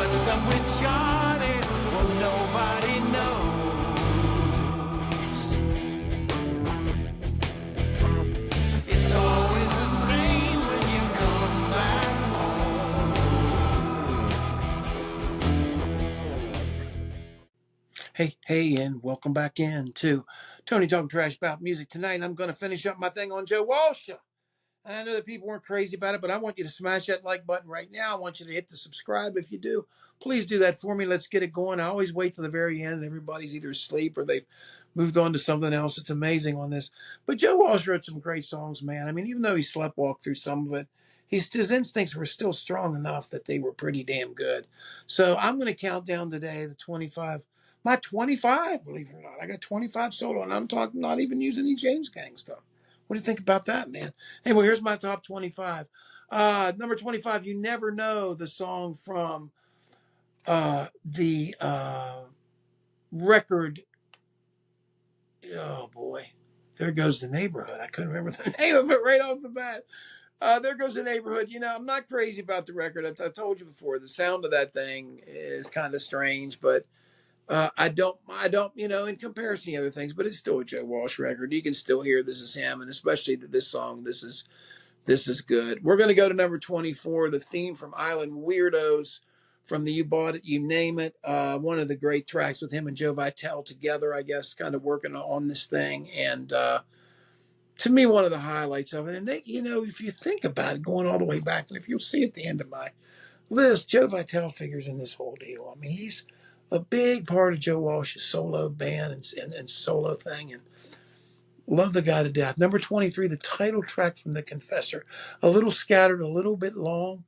what's up with Charlie? Well, nobody knows. It's always the same when you come back home. Hey, and welcome back in to Tony Talking Trash About Music. Tonight I'm going to finish up my thing on Joe Walsh. I know that people weren't crazy about it, but I want you to smash that like button right now. I want you to hit the subscribe if you do. Please do that for me. Let's get it going. I always wait till the very end. Everybody's either asleep or they've moved on to something else. It's amazing on this. But Joe Walsh wrote some great songs, man. I mean, even though he sleptwalked through some of it, his instincts were still strong enough that they were pretty damn good. So I'm going to count down today the 25. My 25, believe it or not. I got 25 solo, and I'm talking not even using any James Gang stuff. What do you think about that, man? Anyway, here's my top 25. Number 25, You Never Know, the song from the record. Oh, boy. There Goes the Neighborhood. I couldn't remember the name of it right off the bat. There Goes the Neighborhood. You know, I'm not crazy about the record. I told you before, the sound of that thing is kind of strange, but I don't, in comparison to other things, but it's still a Joe Walsh record. You can still hear this is him, and especially this song, this is good. We're going to go to number 24, the theme from Island Weirdos from the You Bought It, You Name It. One of the great tracks with him and Joe Vitale together, I guess, kind of working on this thing. And to me, one of the highlights of it. And they, if you think about it, going all the way back, and if you'll see at the end of my list, Joe Vitale figures in this whole deal. I mean, he's a big part of Joe Walsh's solo band and solo thing. And love the guy to death. Number 23, the title track from The Confessor. A little scattered, a little bit long,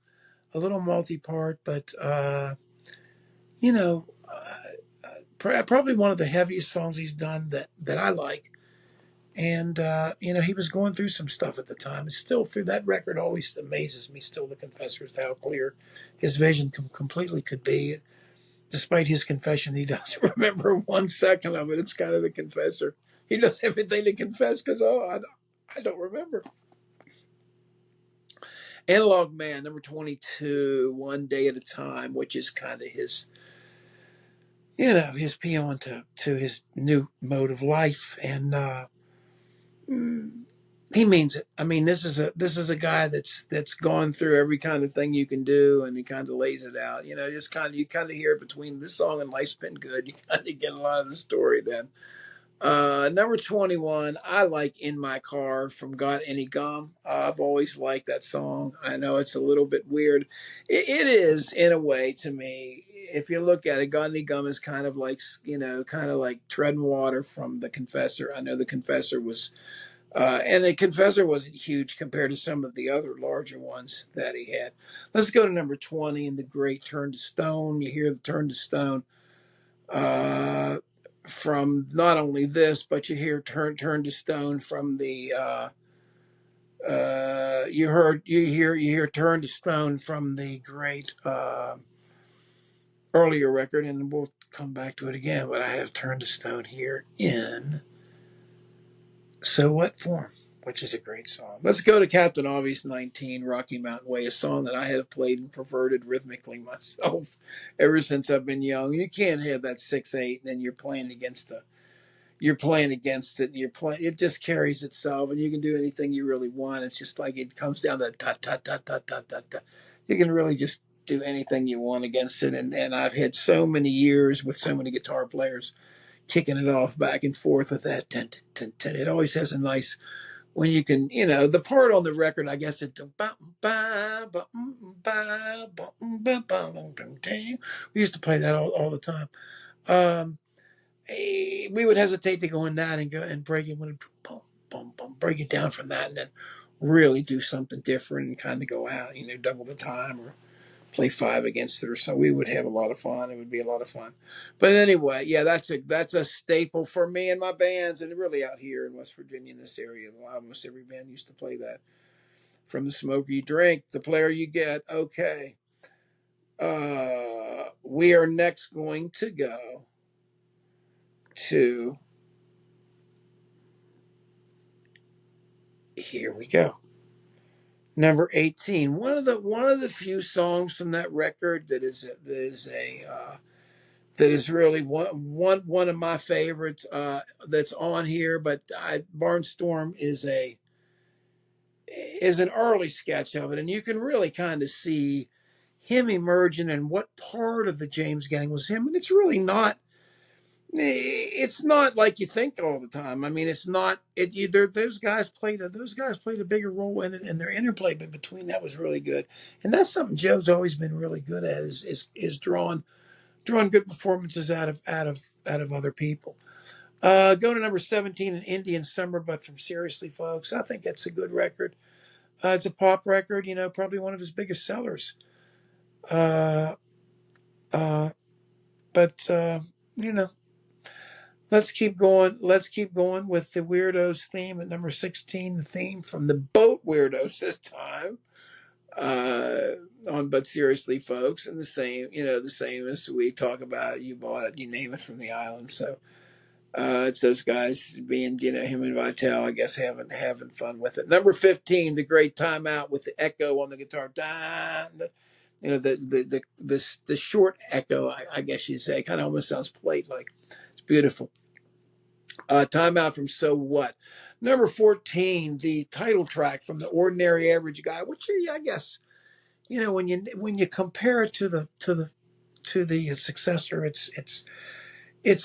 a little multi-part, but, you know, probably one of the heaviest songs he's done that I like. And, he was going through some stuff at the time. And still, through that record, always amazes me still, The Confessor, is how clear his vision completely could be. Despite his confession, he doesn't remember 1 second of it. It's kind of The Confessor. He does everything to confess because, I don't remember. Analog Man, number 22, One Day at a Time, which is kind of his, his paean to his new mode of life. And he means it. I mean, this is a guy that's gone through every kind of thing you can do, and he kind of lays it out. You kind of hear it between this song and Life's Been Good. You kind of get a lot of the story then. Number 21, I like In My Car from Got Any Gum. I've always liked that song. I know it's a little bit weird. It is, in a way, to me. If you look at it, Got Any Gum is kind of like, treading water from The Confessor. I know The Confessor was, and The Confessor wasn't huge compared to some of the other larger ones that he had. Let's go to number 20 in the great Turn to Stone. You hear the Turn to Stone. From not only this, but you hear turn to Stone from the you hear Turn to Stone from the great earlier record, and we'll come back to it again. But I have Turn to Stone here in So What Form, which is a great song. Let's go to Captain Obvious 19, Rocky Mountain Way, a song that I have played and perverted rhythmically myself ever since I've been young. You can't have that 6/8, and then you're playing against it, and it just carries itself, and you can do anything you really want. It's just like it comes down to ta ta ta ta ta ta ta. You can really just do anything you want against it, and I've had so many years with so many guitar players kicking it off back and forth with that. It always has a nice, when you can, the part on the record, I guess we used to play that all the time. We would hesitate to go in that and go and break it, boom, boom, boom, break it down from that, and then really do something different and kind of go out, double the time or play 5 against it or so. We would have a lot of fun. It would be a lot of fun. But anyway, yeah, that's a staple for me and my bands, and really out here in West Virginia in this area, almost every band used to play that. From the smoker you drink, the player you get. Okay. We are next going to go to, here we go. Number 18. One of the few songs from that record that is really one of my favorites that's on here. But Barnstorm is an early sketch of it, and you can really kind of see him emerging and what part of the James Gang was him. And it's really not. It's not like you think all the time. I mean, it's not. It either those guys played a bigger role in it, and their interplay between that was really good. And that's something Joe's always been really good at is drawing good performances out of other people. Go to number 17, an Indian Summer, but from Seriously Folks. I think that's a good record. It's a pop record, probably one of his biggest sellers. Uh, uh, but you know, let's keep going. Let's keep going with the Weirdos theme at number 16. The theme from the Boat Weirdos this time. On But Seriously Folks, and the same as we talk about. You bought it, you name it, from the island. So it's those guys being, him and Vitale, I guess, having fun with it. Number 15, the great Timeout with the echo on the guitar. The short echo, I guess you'd say, kind of almost sounds plate like. It's beautiful. Timeout from So What. Number 14, the title track from The Ordinary Average Guy, which, I guess, when you compare it to the successor, it's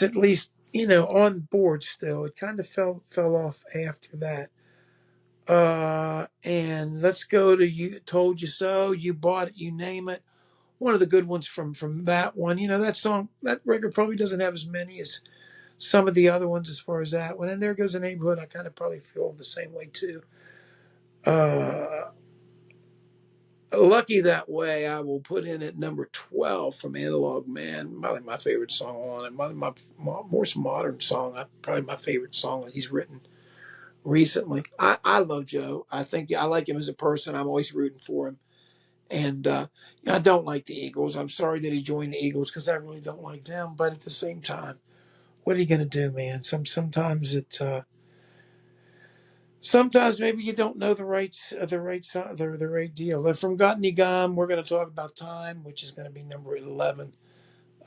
at least on board still. It kind of fell off after that. And let's go to You Told You So, You Bought It, You Name It. One of the good ones from that one. That record probably doesn't have as many as some of the other ones as far as that one. And There Goes the Neighborhood, I kind of probably feel the same way too. Lucky That Way, I will put in at number 12 from Analog Man. Probably my favorite song on it. My most modern song. Probably my favorite song that he's written recently. I love Joe. I think I like him as a person. I'm always rooting for him. And I don't like the Eagles. I'm sorry that he joined the Eagles because I really don't like them. But at the same time, what are you going to do, man? Sometimes maybe you don't know the right deal. From Gottney Gum, we're going to talk about Time, which is going to be number 11,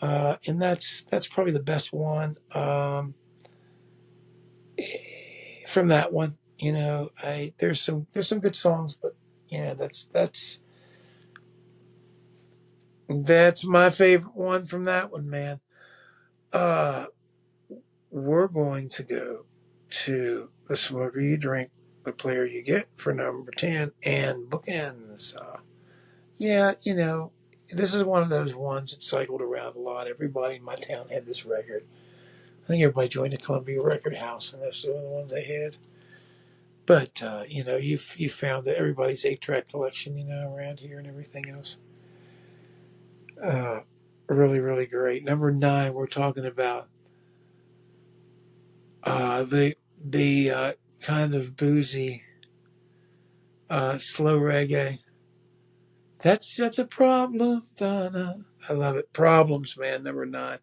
and that's probably the best one from that one. There's some good songs, but yeah, that's my favorite one from that one, man. Uh, we're going to go to The Smoker You Drink, The Player You Get for number 10, and Bookends. Yeah, this is one of those ones that cycled around a lot. Everybody in my town had this record. I think everybody joined the Columbia Record House, and that's one of the ones they had. But you found that everybody's 8-track collection, around here and everything else. Really, really great. Number 9, we're talking about the kind of boozy, slow reggae. That's a problem, Donna. I love it. Problems, man. Number 9.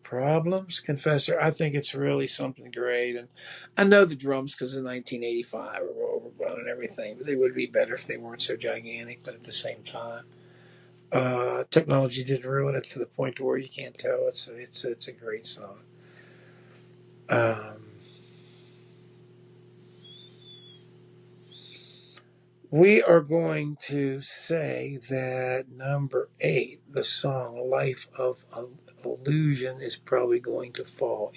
Problems, Confessor. I think it's really something great. And I know the drums, because in 1985 were overgrown and everything, but they would be better if they weren't so gigantic. But at the same time, technology didn't ruin it to the point where you can't tell. It's a great song. We are going to say that number 8, the song "Life of Illusion," is probably going to fall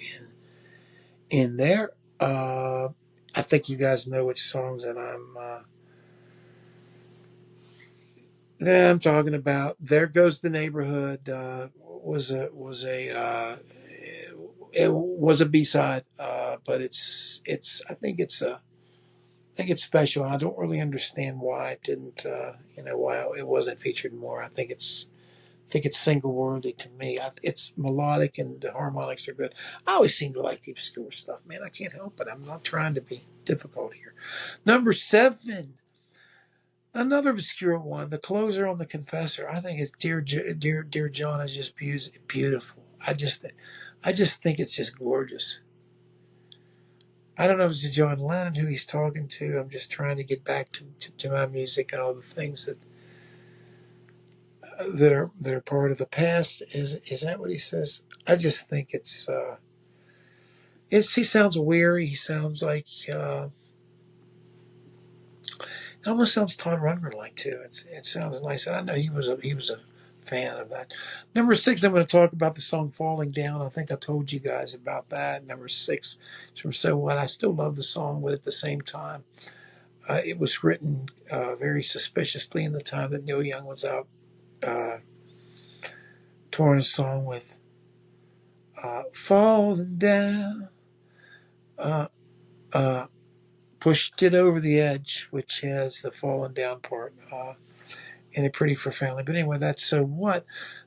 in there. I think you guys know which songs that I'm talking about. There Goes the Neighborhood it was a B-side, but I think it's special, and I don't really understand why it didn't, why it wasn't featured more. I think it's single worthy to me. It's melodic and the harmonics are good. I always seem to like the obscure stuff, man. I can't help it. I'm not trying to be difficult here. Number 7, another obscure one, the closer on The Confessor. I think it's Dear John is just beautiful. I just think it's just gorgeous. I don't know if it's John Lennon who he's talking to. I'm just trying to get back to my music and all the things that are part of the past. Is that what he says? I just think it's he sounds weary. He sounds like it almost sounds Todd Rundgren like too. It sounds nice. And I know he was a fan of that. Number 6, I'm going to talk about the song "Falling Down." I think I told you guys about that. Number 6 is from So What. I still love the song, but at the same time, it was written very suspiciously in the time that Neil Young was out uh, touring a song with "Falling Down." Uh, uh, Pushed it over the edge, which has the falling down part. In it pretty for family. But anyway, that's So What.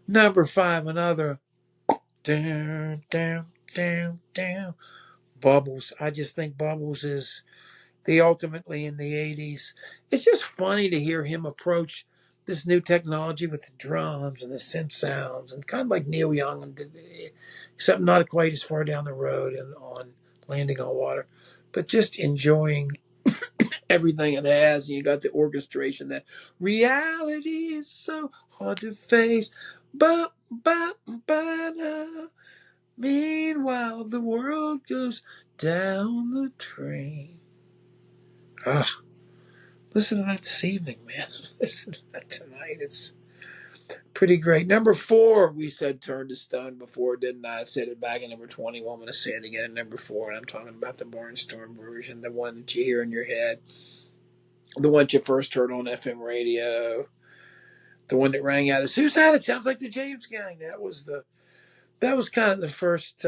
Number 5, another down, down, down, down. Bubbles. I just think Bubbles is the ultimately in the 80s. It's just funny to hear him approach this new technology with the drums and the synth sounds and kind of like Neil Young, except not quite as far down the road and on Landing on Water, but just enjoying everything it has. And you got the orchestration that reality is so hard to face. But, da. Meanwhile, the world goes down the drain. Ugh. Listen to that this evening, man. Listen to that tonight. It's pretty great. Number 4, we said Turn to Stone before, didn't I? I said it back in number 21. I'm going to say it again at number 4. And I'm talking about the Barnstorm version, the one that you hear in your head. The one you first heard on FM radio, the one that rang out as "Who's that?" It sounds like the James Gang. That was kind of the first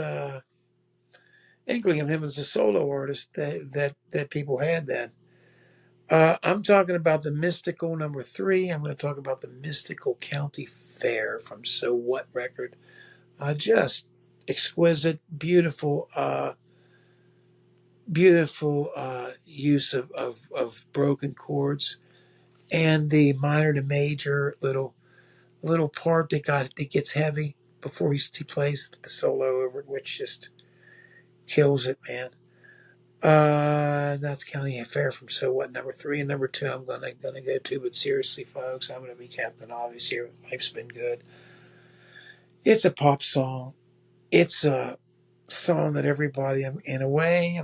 inkling of him as a solo artist that people had then. I'm talking about the mystical number 3. I'm going to talk about the mystical County Fair from So What record. Just exquisite, beautiful, beautiful use of broken chords and the minor to major little part that gets heavy before he plays the solo over it, which just kills it, man. That's County Fair from So What, number 3. And number 2 I'm gonna go to, but seriously, folks, I'm gonna be Captain Obvious here with Life's Been Good. It's a pop song. It's a song that everybody, in a way,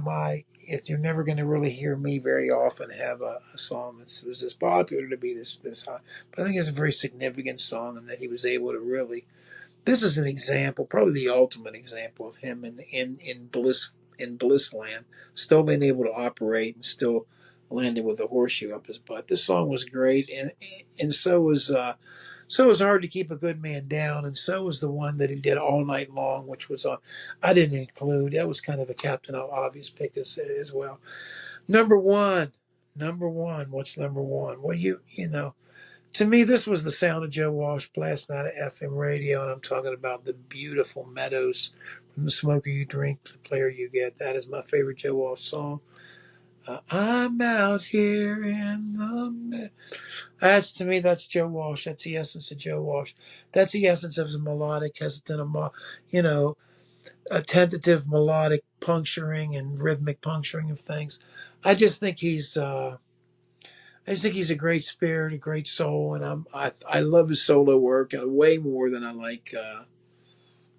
you're never going to really hear me very often have a song that was this popular to be this high. But I think it's a very significant song, and that he was able to really. This is an example, probably the ultimate example of him in bliss land, still being able to operate and still landing with a horseshoe up his butt. This song was great, and so was Hard to Keep a Good Man Down, and so was the one that he did All Night Long, which was on. I didn't include. That was kind of a Captain Obvious pick as well. Number one. What's number one? Well, you know. To me, this was the sound of Joe Walsh blasting out of FM radio, and I'm talking about the beautiful Meadows, "From the Smoker You Drink, the Player You Get." That is my favorite Joe Walsh song. I'm out here in the. To me, that's Joe Walsh. That's the essence of Joe Walsh. That's the essence of his melodic, hesitant, a tentative melodic puncturing and rhythmic puncturing of things. I just think he's a great spirit, a great soul, and I love his solo work way more than I like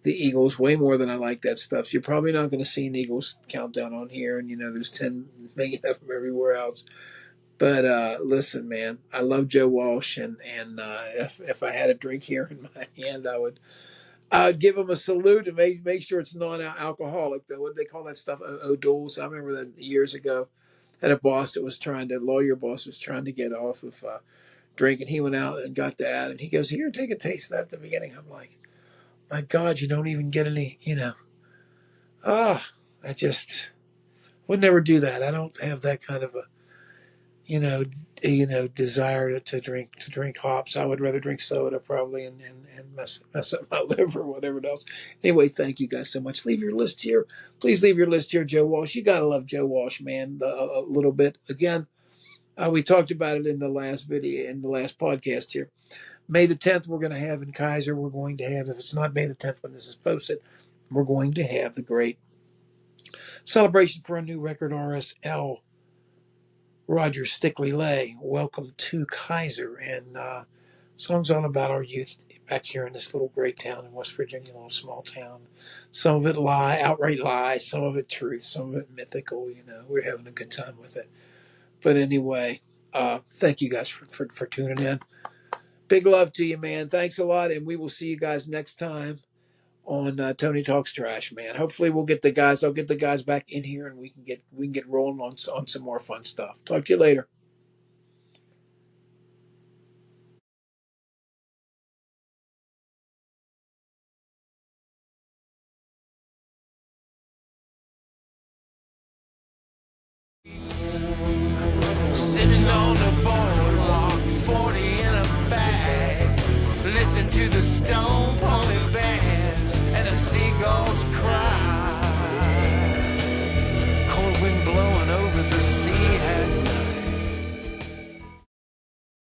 the Eagles, way more than I like that stuff. So you're probably not going to see an Eagles countdown on here, and there's 10 million of them everywhere else. But listen, man, I love Joe Walsh, and if I had a drink here in my hand, I would give him a salute and make sure it's non-alcoholic. Though, what do they call that stuff? O'Doul's. I remember that years ago. Had a lawyer boss was trying to get off of drink, and he went out and got that, and he goes, "Here, take a taste of that." At the beginning, I'm like, "My God, you don't even get any, I just would never do that. I don't have that kind of a you know, desire to drink hops. I would rather drink soda probably and mess up my liver or whatever else. Anyway, thank you guys so much. Leave your list here. Please leave your list here, Joe Walsh. You gotta love Joe Walsh, man, a little bit. Again, we talked about it in the last video, in the last podcast here. May the 10th, we're going to have in Kaiser. We're going to have, if it's not May the 10th when this is posted, we're going to have the great Celebration for a new record, RSL. Roger Stickley Lay, Welcome to Kaiser. And song's all about our youth back here in this little great town in West Virginia, a little small town. Some of it outright lies, some of it truth, some of it mythical. We're having a good time with it. But anyway, thank you guys for tuning in. Big love to you, man. Thanks a lot, and we will see you guys next time on Tony Talks Trash, man. Hopefully, we'll get the guys. I'll get the guys back in here, and we can get rolling on some more fun stuff. Talk to you later.